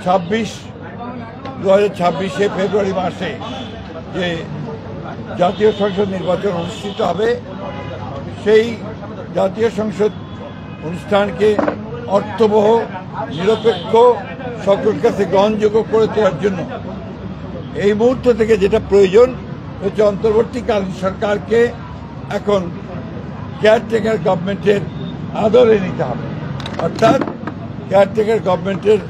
2026 ফেব্রুয়ারি মাসে যে জাতীয় সংসদ নির্বাচন অনুষ্ঠিত হবে, সেই জাতীয় সংসদ অনুষ্ঠানকে অর্থবহ, নিরপেক্ষ, সকলের কাছে গ্রহণযোগ্য করে তোলার জন্য এই মুহূর্ত থেকে যেটা প্রয়োজন হচ্ছে অন্তর্বর্তীকালীন সরকারকে এখন কেয়ারটেকার গভর্নমেন্টের আদলে নিতে হবে। অর্থাৎ কেয়ারটেকার গভর্নমেন্টের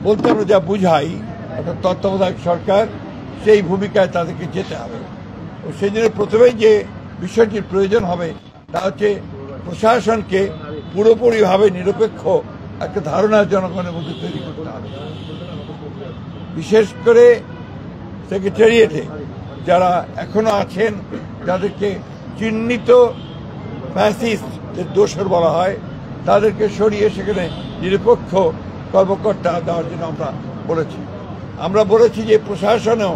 বলতে আমরা যা বুঝাই, অর্থাৎ তত্ত্বাবধায়ক সরকার, সেই ভূমিকায় তাদেরকে যেতে হবে। ও সেই জন্য প্রথমেই যে বিষয়টির প্রয়োজন হবে তা হচ্ছে প্রশাসনকে পুরোপুরিভাবে নিরপেক্ষ একটা ধারণা জনগণের মধ্যে তৈরি করতে হবে। বিশেষ করে সেক্রেটারিয়েটে যারা এখনো আছেন, যাদেরকে চিহ্নিত ফ্যাসিস্টদের দোসর বলা হয়, তাদেরকে সরিয়ে সেখানে নিরপেক্ষ কর্মকর্তা দেওয়ার জন্য আমরা বলেছি যে প্রশাসনেও,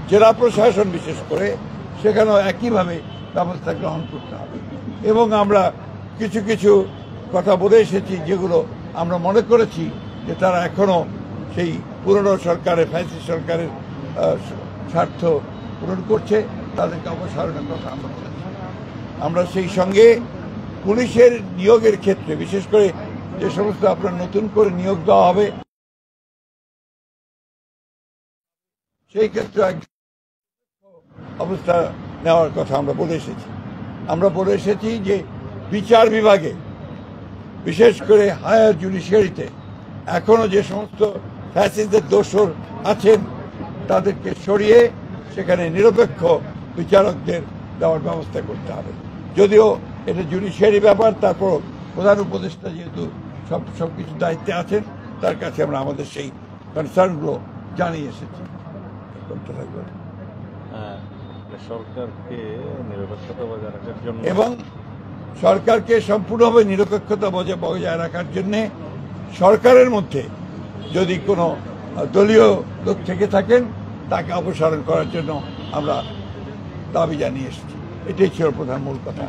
জেলা প্রশাসন বিশেষ করে, সেখানেও একইভাবে ব্যবস্থা গ্রহণ করতে হবে। এবং আমরা কিছু কিছু কথা বলে এসেছি যেগুলো আমরা মনে করেছি যে তারা এখনো সেই পুরনো সরকারের, ফ্যাসিস্ট সরকারের স্বার্থ পূরণ করছে, তাদেরকে অপসারণের কথা আমরা বলেছি। আমরা সেই সঙ্গে পুলিশের নিয়োগের ক্ষেত্রে, বিশেষ করে যে সমস্ত আপনার নতুন করে নিয়োগ দেওয়া হবে, সেই ক্ষেত্রে অবস্থা নেওয়ার কথা আমরা বলে এসেছি যে বিচার বিভাগে, বিশেষ করে হায়ার জুডিশিয়ারিতে এখনো যে সমস্ত ফ্যাসিস্টদের দোসর আছেন তাদেরকে সরিয়ে সেখানে নিরপেক্ষ বিচারকদের দেওয়ার ব্যবস্থা করতে হবে। যদিও এটা জুডিশিয়ারি ব্যাপার, তারপর প্রধান উপদেষ্টা যেহেতু সবকিছু দায়িত্বে আছেন, তার কাছে আমরা আমাদের সেই কনসার্নগুলো জানিয়ে এসেছি। সরকারকে নিরপেক্ষতা বজায় রাখার জন্য এবং সরকারকে সম্পূর্ণভাবে নিরপেক্ষতা বজায় রাখার জন্য সরকারের মধ্যে যদি কোনো দলীয় লোক থেকে থাকেন তাকে অপসারণ করার জন্য আমরা দাবি জানিয়ে এসেছি। এটাই ছিল প্রধান মূল কথা।